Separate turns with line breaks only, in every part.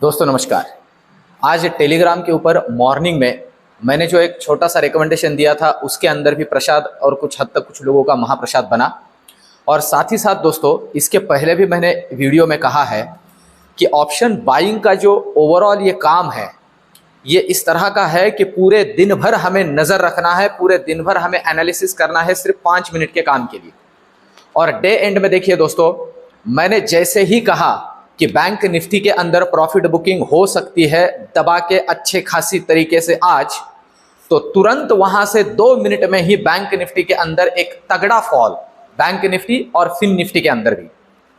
दोस्तों नमस्कार। आज टेलीग्राम के ऊपर मॉर्निंग में मैंने जो एक छोटा सा रिकमेंडेशन दिया था उसके अंदर भी प्रसाद और कुछ हद तक कुछ लोगों का महाप्रसाद बना। और साथ ही साथ दोस्तों इसके पहले भी मैंने वीडियो में कहा है कि ऑप्शन बाइंग का जो ओवरऑल ये काम है ये इस तरह का है कि पूरे दिन भर हमें नज़र रखना है, पूरे दिन भर हमें एनालिसिस करना है सिर्फ 5 मिनट के काम के लिए। और डे एंड में देखिए दोस्तों, मैंने जैसे ही कहा कि बैंक निफ्टी के अंदर प्रॉफिट बुकिंग हो सकती है दबा के अच्छे खासी तरीके से आज, तो तुरंत वहां से 2 मिनट में ही बैंक निफ्टी के अंदर एक तगड़ा फॉल, बैंक निफ्टी और फिन निफ्टी के अंदर भी।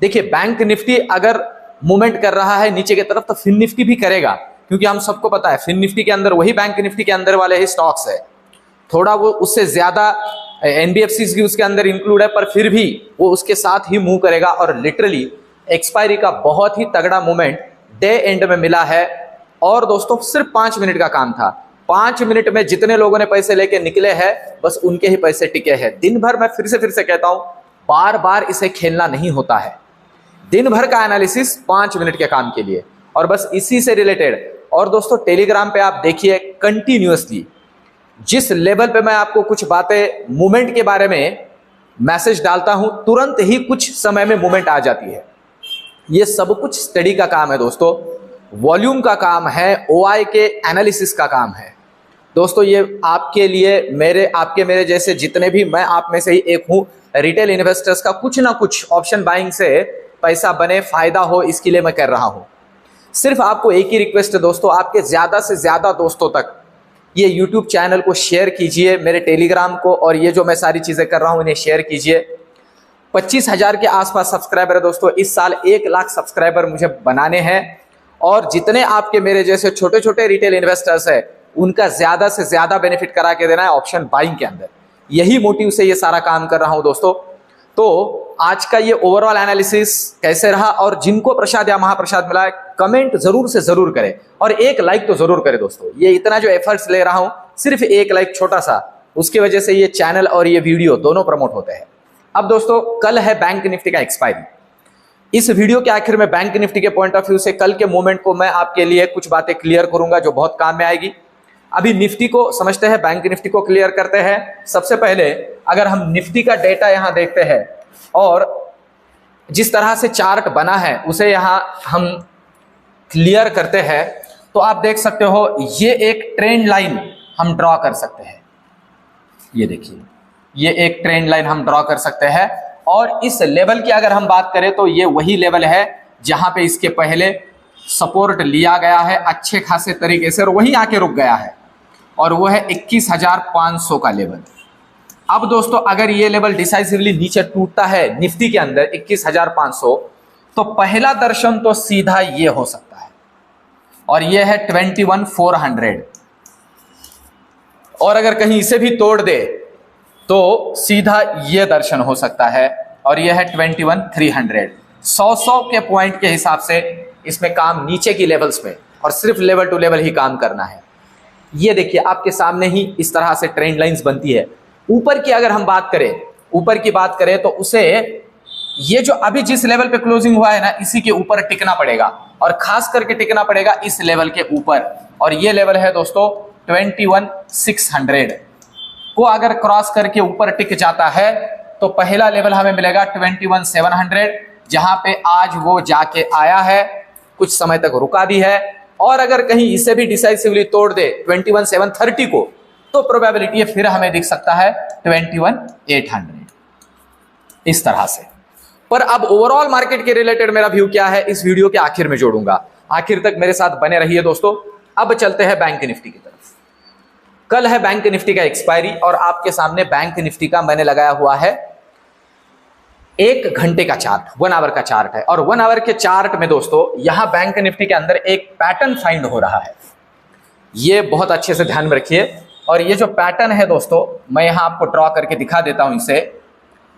देखिए बैंक निफ्टी अगर मूवमेंट कर रहा है नीचे की तरफ तो फिन निफ्टी भी करेगा, क्योंकि हम सबको पता है फिन निफ्टी के अंदर वही बैंक निफ्टी के अंदर वाले ही स्टॉक्स है। थोड़ा वो उससे ज्यादा एनबीएफसी की उसके अंदर इंक्लूड है, पर फिर भी वो उसके साथ ही मूव करेगा। और लिटरली एक्सपायरी का बहुत ही तगड़ा मूवमेंट डे एंड में मिला है। और दोस्तों सिर्फ 5 मिनट का काम था। 5 मिनट में जितने लोगों ने पैसे लेके निकले हैं बस उनके ही पैसे टिके हैं। दिन भर मैं फिर से कहता हूं, बार बार इसे खेलना नहीं होता है। दिन भर का एनालिसिस 5 मिनट के काम के लिए, और बस इसी से रिलेटेड। और दोस्तों टेलीग्राम पे आप देखिए कंटिन्यूअसली जिस लेवल पे मैं आपको कुछ बातें मूवमेंट के बारे में मैसेज डालता हूं, तुरंत ही कुछ समय में मूवमेंट आ जाती है। ये सब कुछ स्टडी का काम है दोस्तों, वॉल्यूम का काम है, ओआई के एनालिसिस का काम है दोस्तों। ये आपके लिए आपके मेरे जैसे जितने भी, मैं आप में से ही एक हूं, रिटेल इन्वेस्टर्स का कुछ ना कुछ ऑप्शन बाइंग से पैसा बने, फायदा हो, इसके लिए मैं कर रहा हूं। सिर्फ आपको एक ही रिक्वेस्ट है दोस्तों, आपके ज्यादा से ज्यादा दोस्तों तक ये यूट्यूब चैनल को शेयर कीजिए, मेरे टेलीग्राम को, और ये जो मैं सारी चीजें कर रहा हूं इन्हें शेयर कीजिए। 25,000 के आसपास सब्सक्राइबर है दोस्तों। इस साल 1 लाख सब्सक्राइबर मुझे बनाने हैं, और जितने आपके मेरे जैसे छोटे छोटे रिटेल इन्वेस्टर्स है उनका ज्यादा से ज्यादा बेनिफिट करा के देना है ऑप्शन बाइंग के अंदर। यही मोटिव से ये सारा काम कर रहा हूं दोस्तों। तो आज का ये ओवरऑल एनालिसिस कैसे रहा, और जिनको प्रसाद या महाप्रसाद मिला है कमेंट जरूर से जरूर करें, और एक लाइक तो जरूर करें दोस्तों। ये इतना जो एफर्ट्स ले रहा हूं, सिर्फ एक लाइक छोटा सा, उसकी वजह से ये चैनल और ये वीडियो दोनों प्रमोट होते हैं। अब दोस्तों कल है बैंक निफ्टी का एक्सपायरी। इस वीडियो के आखिर में बैंक निफ्टी के पॉइंट ऑफ व्यू से कल के मूवमेंट को मैं आपके लिए कुछ बातें क्लियर करूंगा जो बहुत काम में आएगी। अभी निफ्टी को समझते हैं, बैंक निफ्टी को क्लियर करते हैं। सबसे पहले अगर हम निफ्टी का डेटा यहां देखते हैं और जिस तरह से चार्ट बना है उसे यहां हम क्लियर करते हैं, तो आप देख सकते हो ये एक ट्रेंड लाइन हम ड्रॉ कर सकते हैं। ये देखिए, ये एक ट्रेंड लाइन हम ड्रॉ कर सकते हैं, और इस लेवल की अगर हम बात करें तो ये वही लेवल है जहां पे इसके पहले सपोर्ट लिया गया है अच्छे खासे तरीके से, और वहीं आके रुक गया है, और वो है 21,500 का लेवल। अब दोस्तों अगर ये लेवल डिसाइसिवली नीचे टूटता है निफ्टी के अंदर 21,500, तो पहला दर्शन तो सीधा ये हो सकता है, और ये है 21,400। और अगर कहीं इसे भी तोड़ दे तो सीधा ये दर्शन हो सकता है, और ये है 21,300। 100 के पॉइंट के हिसाब से इसमें काम नीचे की लेवल्स में, और सिर्फ लेवल टू लेवल ही काम करना है। ये देखिए आपके सामने ही इस तरह से ट्रेंड लाइंस बनती है। ऊपर की अगर हम बात करें तो उसे ये जो अभी जिस लेवल पे क्लोजिंग हुआ है ना, इसी के ऊपर टिकना पड़ेगा, और खास करके टिकना पड़ेगा इस लेवल के ऊपर। और ये लेवल है दोस्तों 21,600 को अगर क्रॉस करके ऊपर टिक जाता है तो पहला लेवल हमें मिलेगा 21,700, जहां पे आज वो जाके आया है, कुछ समय तक रुका भी है। और अगर कहीं इसे भी डिसाइसिवली तोड़ दे 21,730 को, तो प्रोबेबिलिटी फिर हमें दिख सकता है 21,800 इस तरह से। पर अब ओवरऑल मार्केट के रिलेटेड मेरा व्यू क्या है इस वीडियो के आखिर में जोड़ूंगा। आखिर तक मेरे साथ बने रहिए दोस्तों। अब चलते हैं बैंक निफ्टी की तरफ। कल है बैंक निफ्टी का एक्सपायरी, और आपके सामने बैंक निफ्टी का मैंने लगाया हुआ है 1 घंटे का चार्ट, 1 आवर का चार्ट है। और 1 आवर के चार्ट में दोस्तों यहां बैंक निफ्टी के अंदर एक पैटर्न फाइंड हो रहा है। ये बहुत अच्छे से ध्यान में रखिए। और ये जो पैटर्न है दोस्तों, मैं यहां आपको ड्रॉ करके दिखा देता हूं इसे।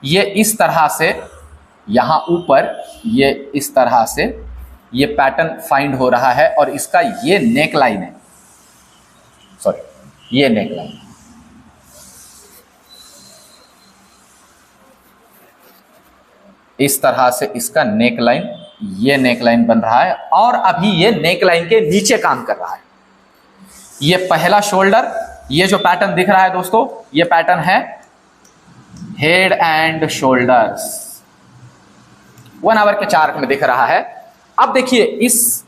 ये इस तरह से यहां ऊपर, ये इस तरह से ये पैटर्न फाइंड हो रहा है, और इसका ये नेक लाइन है, सॉरी ये नेक लाइन, इस तरह से इसका नेक लाइन ये नेकलाइन बन रहा है और अभी ये नेकलाइन के नीचे काम कर रहा है। ये पहला शोल्डर, ये जो पैटर्न दिख रहा है दोस्तों, ये पैटर्न है हेड एंड शोल्डर्स, 1 आवर के चार्ट में दिख रहा है। अब देखिए इस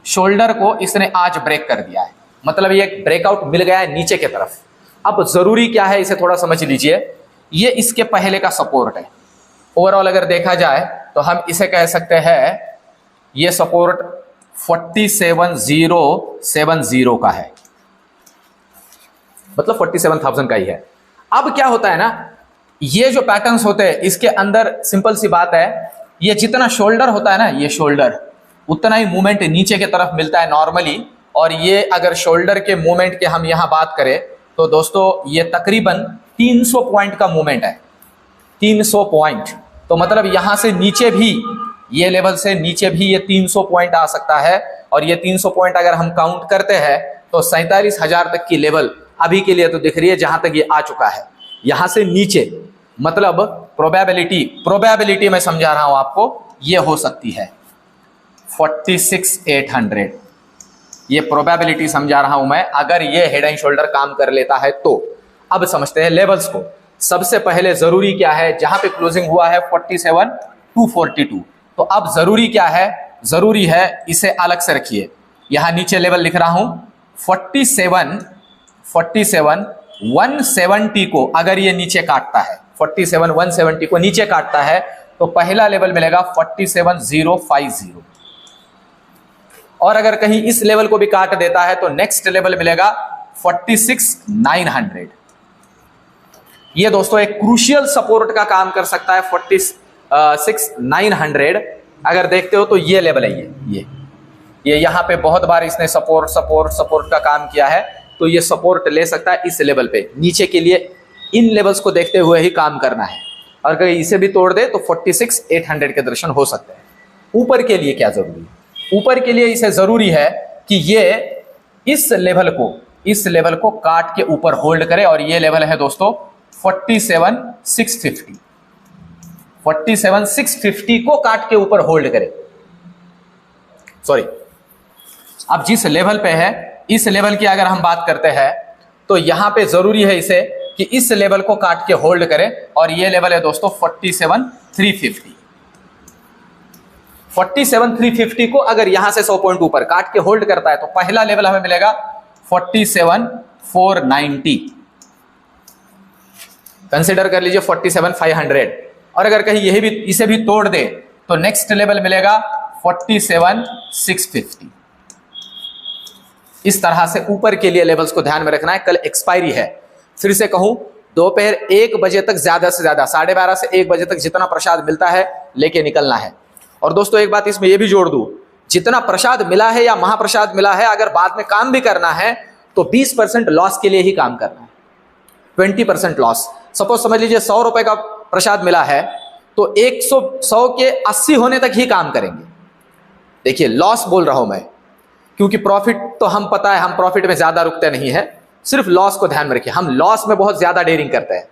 शोल्डर को इसने आज ब्रेक कर दिया है, मतलब ये ब्रेकआउट मिल गया है नीचे की तरफ। अब जरूरी क्या है इसे थोड़ा समझ लीजिए, ये इसके पहले का सपोर्ट है। ओवरऑल अगर देखा जाए तो हम इसे कह सकते हैं ये सपोर्ट 47070 का है, मतलब 47,000 का ही है। अब क्या होता है ना, ये जो पैटर्न्स होते हैं इसके अंदर सिंपल सी बात है, ये जितना शोल्डर होता है ना, ये शोल्डर उतना ही मूवमेंट नीचे की तरफ मिलता है नॉर्मली। और ये अगर शोल्डर के मूवमेंट के हम यहां बात करें तो दोस्तों ये तकरीबन 300 पॉइंट का मूवमेंट है, 300 पॉइंट। तो मतलब यहां से नीचे भी, ये लेवल से नीचे भी ये 300 पॉइंट आ सकता है। और ये 300 पॉइंट अगर हम काउंट करते हैं तो 47,000 तक की लेवल अभी के लिए तो दिख रही है, जहां तक ये आ चुका है। यहां से नीचे मतलब प्रोबेबिलिटी मैं समझा रहा हूं आपको, ये हो सकती है 46,800, ये प्रोबेबिलिटी समझा रहा हूं मैं, अगर ये हेड एंड शोल्डर काम कर लेता है तो। अब समझते हैं लेवल्स को। सबसे पहले जरूरी क्या है, जहां पे क्लोजिंग हुआ है 47,242, तो अब जरूरी क्या है, जरूरी है इसे अलग से रखिए। यहां नीचे लेवल लिख रहा हूं 47,170 को अगर ये नीचे काटता है, 47,170 को नीचे काटता है तो पहला लेवल मिलेगा 47,050। और अगर कहीं इस लेवल को भी काट देता है तो नेक्स्ट लेवल मिलेगा 46,900। ये दोस्तों एक क्रूशियल सपोर्ट का काम कर सकता है 46,900। अगर देखते हो तो ये लेवल है, ये यहां पे बहुत बार इसने सपोर्ट का काम किया है, तो ये सपोर्ट ले सकता है इस लेवल पे। नीचे के लिए इन लेवल्स को देखते हुए ही काम करना है, और अगर इसे भी तोड़ दे तो 46,800 के दर्शन हो सकते हैं। ऊपर के लिए क्या जरूरी है, ऊपर के लिए इसे जरूरी है कि ये इस लेवल को काट के ऊपर होल्ड करे, और ये लेवल है दोस्तों 47,650 को काट के ऊपर होल्ड करे। सॉरी, अब जिस लेवल पे है, इस लेवल की अगर हम बात करते हैं तो यहां पे जरूरी है इसे कि इस लेवल को काट के होल्ड करे, और ये लेवल है दोस्तों 47,350। 47,350 को अगर यहां से 100 पॉइंट ऊपर काट के होल्ड करता है तो पहला लेवल हमें मिलेगा 47,490। कंसिडर कर लीजिए 47,500। और अगर कहीं यही भी इसे भी तोड़ दे तो नेक्स्ट लेवल मिलेगा 47,650। इस तरह से ऊपर के लिए लेवल्स को ध्यान में रखना है। कल एक्सपायरी है, फिर से कहूं, दोपहर 1 बजे तक ज्यादा से ज्यादा 12:30 से 1 बजे तक जितना प्रसाद मिलता है लेके निकलना है। और दोस्तों एक बात इसमें यह भी जोड़ दूं, जितना प्रसाद मिला है या महाप्रसाद मिला है, अगर बाद में काम भी करना है तो 20% लॉस के लिए ही काम करना है, 20% लॉस। सपोज समझ लीजिए 100 रुपए का प्रसाद मिला है तो 100 के 80 होने तक ही काम करेंगे। देखिए लॉस बोल रहा हूं मैं, क्योंकि प्रॉफिट तो हम पता है, हम प्रॉफिट में ज्यादा रुकते नहीं है, सिर्फ लॉस को ध्यान में रखिए। हम लॉस में बहुत ज्यादा डेयरिंग करते हैं,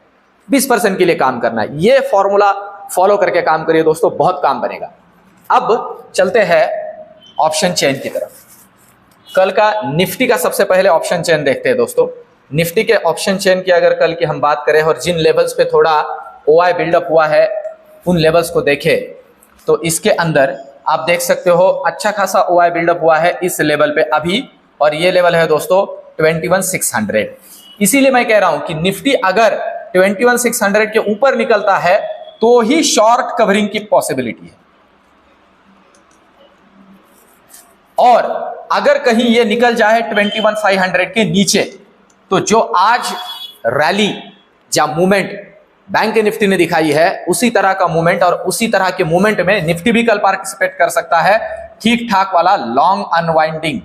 20% के लिए काम करना है। ये फॉर्मूला फॉलो करके काम करिए दोस्तों, बहुत काम बनेगा। अब चलते हैं ऑप्शन चेन की तरफ। कल का निफ्टी का सबसे पहले ऑप्शन चेन देखते हैं दोस्तों। निफ्टी के ऑप्शन चेन की अगर कल की हम बात करें और जिन लेवल्स पे थोड़ा ओआई बिल्डअप हुआ है उन लेवल्स को देखें तो इसके अंदर आप देख सकते हो अच्छा खासा ओआई बिल्डअप हुआ है इस लेवल पे अभी, और ये लेवल है दोस्तों 21,600। इसीलिए मैं कह रहा हूं कि निफ्टी अगर 21,600 के ऊपर निकलता है तो ही शॉर्ट कवरिंग की पॉसिबिलिटी है, और अगर कहीं ये निकल जाए 21,500 के नीचे तो जो आज रैली या मूवमेंट बैंक निफ्टी ने दिखाई है उसी तरह का मूवमेंट, और उसी तरह के मूवमेंट में निफ्टी भी कल पार्टिसिपेट कर सकता है। ठीक ठाक वाला लॉन्ग अनवाइंडिंग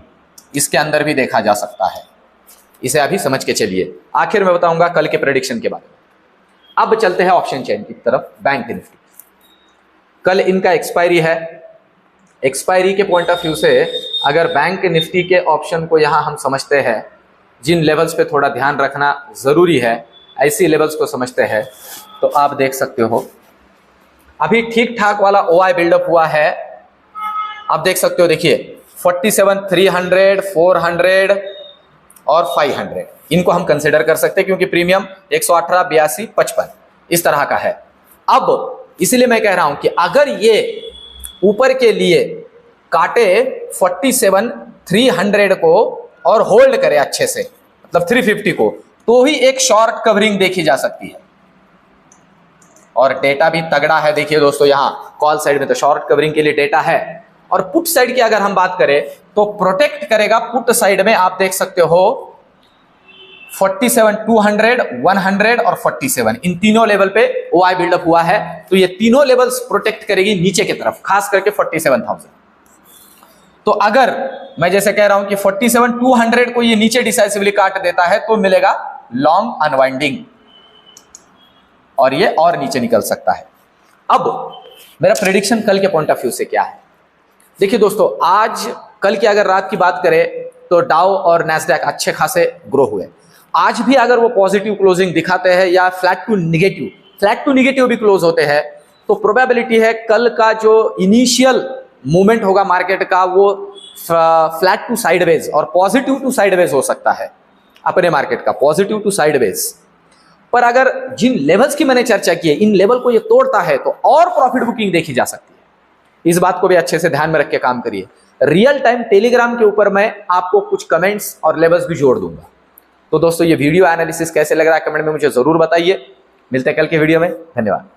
इसके अंदर भी देखा जा सकता है। इसे अभी समझ के चलिए, आखिर में बताऊंगा कल के प्रेडिक्शन के बारे में। अब चलते हैं ऑप्शन चेन की तरफ। बैंक निफ्टी कल इनका एक्सपायरी है। एक्सपायरी के पॉइंट ऑफ व्यू से अगर बैंक निफ्टी के ऑप्शन को यहां हम समझते हैं, जिन लेवल्स पे थोड़ा ध्यान रखना जरूरी है, ऐसी लेवल्स को समझते हैं तो आप देख सकते हो अभी ठीक ठाक वाला ओआई बिल्डअप हुआ है आप देख सकते हो, देखिए 47, 300, 400 और 500 इनको हम कंसिडर कर सकते हैं क्योंकि प्रीमियम 118, 82, 55 इस तरह का है। अब इसीलिए मैं कह रहा हूं कि अगर ये ऊपर के लिए काटे 47, 300 को और होल्ड करे अच्छे से, मतलब 350 को, तो ही एक शॉर्ट कवरिंग देखी जा सकती है। और डेटा भी तगड़ा है। देखिए दोस्तों, यहां कॉल साइड में तो शॉर्ट कवरिंग के लिए डेटा है, और पुट साइड की अगर हम बात करें तो प्रोटेक्ट करेगा पुट साइड में। आप देख सकते हो 47, 200, 100 और 47 इन तीनों लेवल पे ओआई बिल्डअप हुआ है। तो ये तीनों लेवल्स प्रोटेक्ट करेगी नीचे की तरफ, खास करके 47,000। तो अगर मैं जैसे कह रहा हूं कि 47, 200 को ये नीचे डिसाइसिवली काट देता है तो मिलेगा लॉन्ग अनवाइंडिंग, और ये और नीचे निकल सकता है। अब मेरा प्रेडिक्शन कल के पॉइंट ऑफ व्यू से क्या है? देखिए दोस्तों, आज कल की अगर रात की बात करें तो डाउ और नैस्डैक अच्छे खासे ग्रो हुए। आज भी अगर वो पॉजिटिव क्लोजिंग दिखाते हैं या फ्लैट टू निगेटिव भी क्लोज होते हैं, तो प्रोबेबिलिटी है कल का जो इनिशियल मूवमेंट होगा मार्केट का वो फ्लैट टू साइडवेज और पॉजिटिव टू साइडवेज हो सकता है। अपने मार्केट का पॉजिटिव टू साइडवेज, पर अगर जिन लेवल्स की मैंने चर्चा की है इन लेवल को ये तोड़ता है तो और प्रॉफिट बुकिंग देखी जा सकती है। इस बात को भी अच्छे से ध्यान में रख के काम करिए। रियल टाइम टेलीग्राम के ऊपर मैं आपको कुछ कमेंट्स और लेवल्स भी जोड़ दूंगा। तो दोस्तों, ये वीडियो एनालिसिस कैसे लग रहा है कमेंट में मुझे जरूर बताइए। मिलते हैं कल के वीडियो में। धन्यवाद।